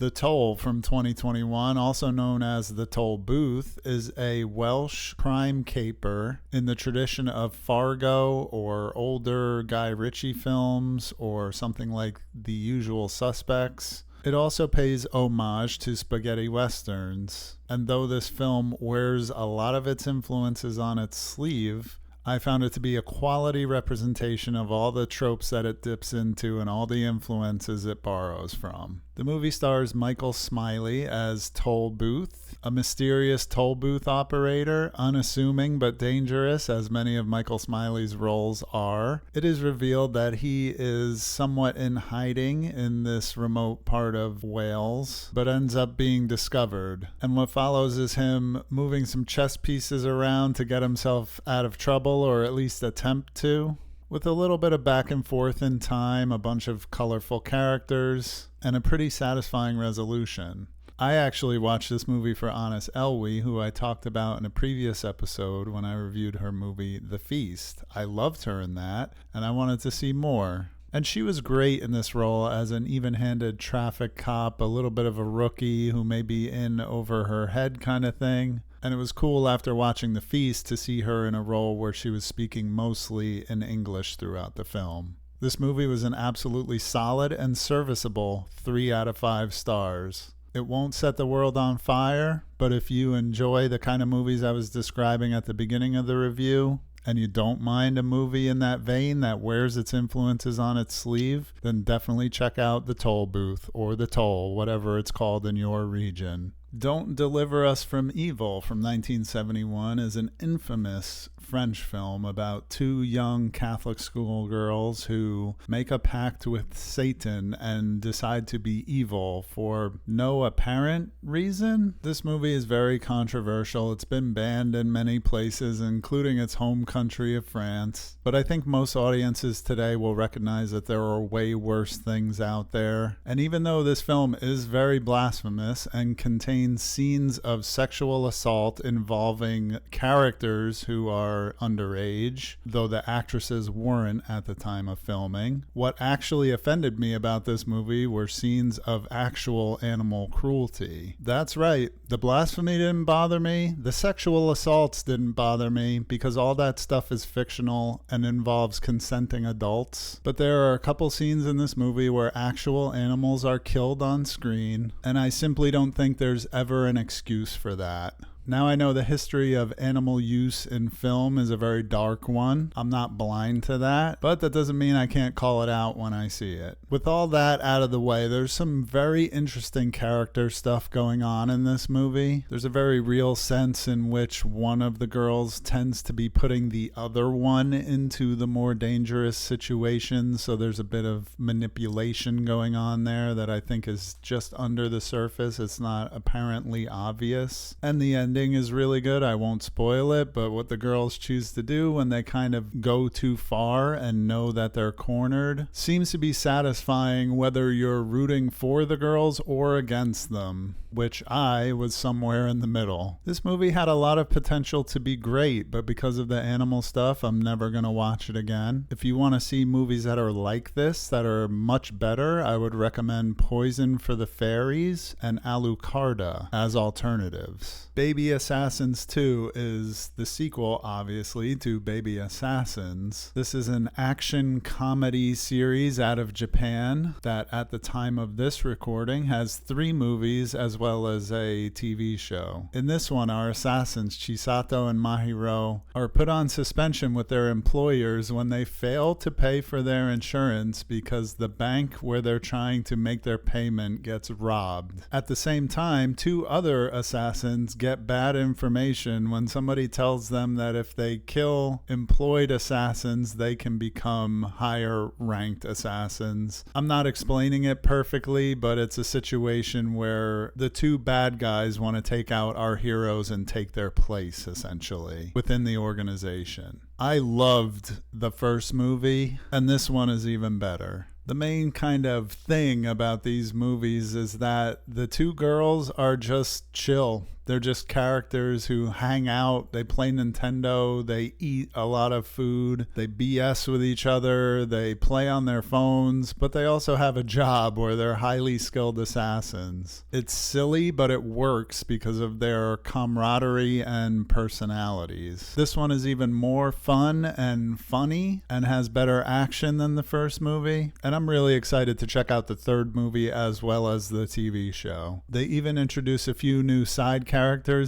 The Toll from 2021, also known as the Tollbooth, is a Welsh crime caper in the tradition of Fargo or older Guy Ritchie films or something like The Usual Suspects. It also pays homage to spaghetti westerns, and though this film wears a lot of its influences on its sleeve, I found it to be a quality representation of all the tropes that it dips into and all the influences it borrows from. The movie stars Michael Smiley as Tollbooth, a mysterious toll booth operator, unassuming but dangerous as many of Michael Smiley's roles are. It is revealed that he is somewhat in hiding in this remote part of Wales, but ends up being discovered. And what follows is him moving some chess pieces around to get himself out of trouble, or at least attempt to, with a little bit of back and forth in time, a bunch of colorful characters, and a pretty satisfying resolution. I actually watched this movie for Honest Elwy, who I talked about in a previous episode when I reviewed her movie The Feast. I loved her in that, and I wanted to see more. And she was great in this role as an even-handed traffic cop, a little bit of a rookie who may be in over her head kind of thing. And it was cool after watching The Feast to see her in a role where she was speaking mostly in English throughout the film. This movie was an absolutely solid and serviceable 3 out of 5 stars. It won't set the world on fire, but if you enjoy the kind of movies I was describing at the beginning of the review, and you don't mind a movie in that vein that wears its influences on its sleeve, then definitely check out The Tollbooth or The Toll, whatever it's called in your region. Don't Deliver Us from Evil from 1971 is an infamous French film about 2 young Catholic schoolgirls who make a pact with Satan and decide to be evil for no apparent reason. This movie is very controversial. It's been banned in many places, including its home country of France. But I think most audiences today will recognize that there are way worse things out there. And even though this film is very blasphemous and contains scenes of sexual assault involving characters who are underage, though the actresses weren't at the time of filming. What actually offended me about this movie were scenes of actual animal cruelty. That's right, the blasphemy didn't bother me, the sexual assaults didn't bother me, because all that stuff is fictional and involves consenting adults. But there are a couple scenes in this movie where actual animals are killed on screen, and I simply don't think there's ever an excuse for that. Now I know the history of animal use in film is a very dark one. I'm not blind to that, but that doesn't mean I can't call it out when I see it. With all that out of the way, there's some very interesting character stuff going on in this movie. There's a very real sense in which one of the girls tends to be putting the other one into the more dangerous situations, so there's a bit of manipulation going on there that I think is just under the surface. It's not apparently obvious. And the ending is really good. I won't spoil it, but what the girls choose to do when they kind of go too far and know that they're cornered seems to be satisfying whether you're rooting for the girls or against them, which I was somewhere in the middle. This movie had a lot of potential to be great, but because of the animal stuff, I'm never going to watch it again. If you want to see movies that are like this, that are much better, I would recommend Poison for the Fairies and Alucarda as alternatives. Baby Assassins 2 is the sequel, obviously, to Baby Assassins. This is an action comedy series out of Japan that, at the time of this recording, has 3 movies as well as a TV show. In this one, our assassins, Chisato and Mahiro, are put on suspension with their employers when they fail to pay for their insurance because the bank where they're trying to make their payment gets robbed. At the same time, 2 other assassins get bad information when somebody tells them that if they kill employed assassins, they can become higher ranked assassins. I'm not explaining it perfectly, but it's a situation where the 2 bad guys want to take out our heroes and take their place, essentially, within the organization. I loved the first movie, and this one is even better. The main kind of thing about these movies is that the 2 girls are just chill. They're just characters who hang out, they play Nintendo, they eat a lot of food, they BS with each other, they play on their phones, but they also have a job where they're highly skilled assassins. It's silly, but it works because of their camaraderie and personalities. This one is even more fun and funny and has better action than the first movie, and I'm really excited to check out the third movie as well as the TV show. They even introduce a few new side characters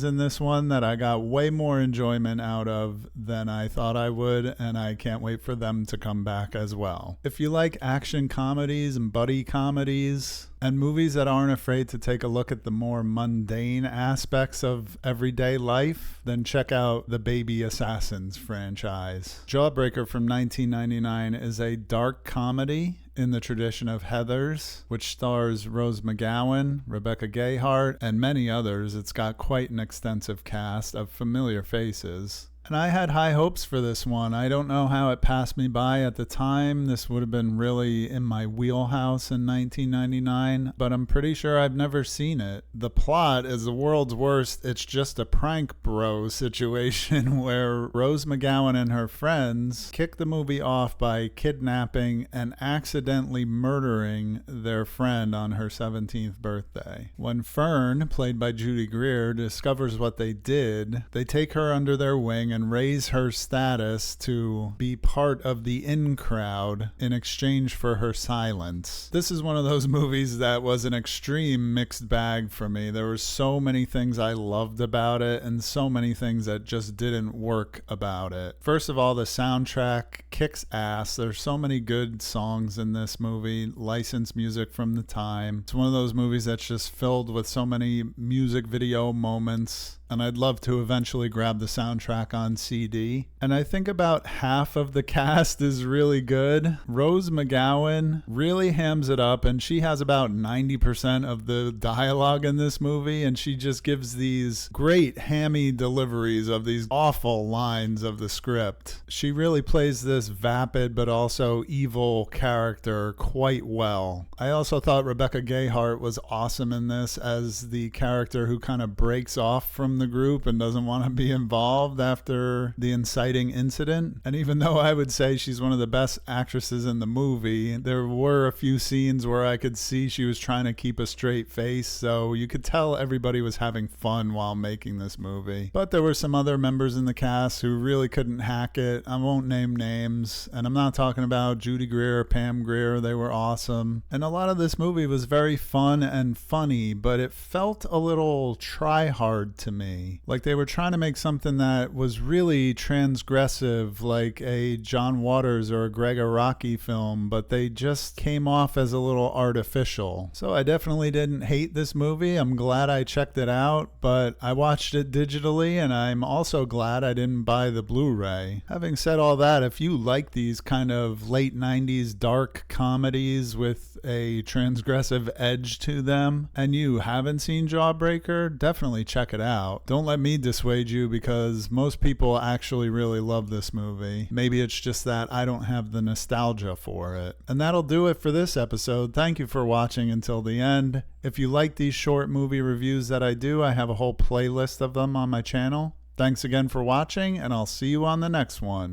in this one that I got way more enjoyment out of than I thought I would, and I can't wait for them to come back as well. If you like action comedies and buddy comedies, and movies that aren't afraid to take a look at the more mundane aspects of everyday life, then check out the Baby Assassins franchise. Jawbreaker from 1999 is a dark comedy in the tradition of Heathers, which stars Rose McGowan, Rebecca Gayheart, and many others. It's got quite an extensive cast of familiar faces. And I had high hopes for this one. I don't know how it passed me by at the time. This would have been really in my wheelhouse in 1999, but I'm pretty sure I've never seen it. The plot is the world's worst. It's just a prank bro situation where Rose McGowan and her friends kick the movie off by kidnapping and accidentally murdering their friend on her 17th birthday. When Fern, played by Judy Greer, discovers what they did, they take her under their wing and raise her status to be part of the in crowd in exchange for her silence. This is one of those movies that was an extreme mixed bag for me. There were so many things I loved about it and so many things that just didn't work about it. First of all, the soundtrack kicks ass. There's so many good songs in this movie, licensed music from the time. It's one of those movies that's just filled with so many music video moments, and I'd love to eventually grab the soundtrack on CD. And I think about half of the cast is really good. Rose McGowan really hams it up, and she has about 90% of the dialogue in this movie, and she just gives these great hammy deliveries of these awful lines of the script. She really plays this vapid but also evil character quite well. I also thought Rebecca Gayheart was awesome in this as the character who kind of breaks off from the group and doesn't want to be involved after the inciting incident. And even though I would say she's one of the best actresses in the movie, there were a few scenes where I could see she was trying to keep a straight face, so you could tell everybody was having fun while making this movie. But there were some other members in the cast who really couldn't hack it. I won't name names, and I'm not talking about Judy Greer or Pam Grier. They were awesome. And a lot of this movie was very fun and funny, but it felt a little try-hard to me. Like they were trying to make something that was really transgressive, like a John Waters or a Greg Araki film, but they just came off as a little artificial. So I definitely didn't hate this movie. I'm glad I checked it out, but I watched it digitally, and I'm also glad I didn't buy the Blu-ray. Having said all that, if you like these kind of late 90s dark comedies with a transgressive edge to them, and you haven't seen Jawbreaker, definitely check it out. Don't let me dissuade you, because most people actually really love this movie. Maybe it's just that I don't have the nostalgia for it. And that'll do it for this episode. Thank you for watching until the end. If you like these short movie reviews that I do, I have a whole playlist of them on my channel. Thanks again for watching, and I'll see you on the next one.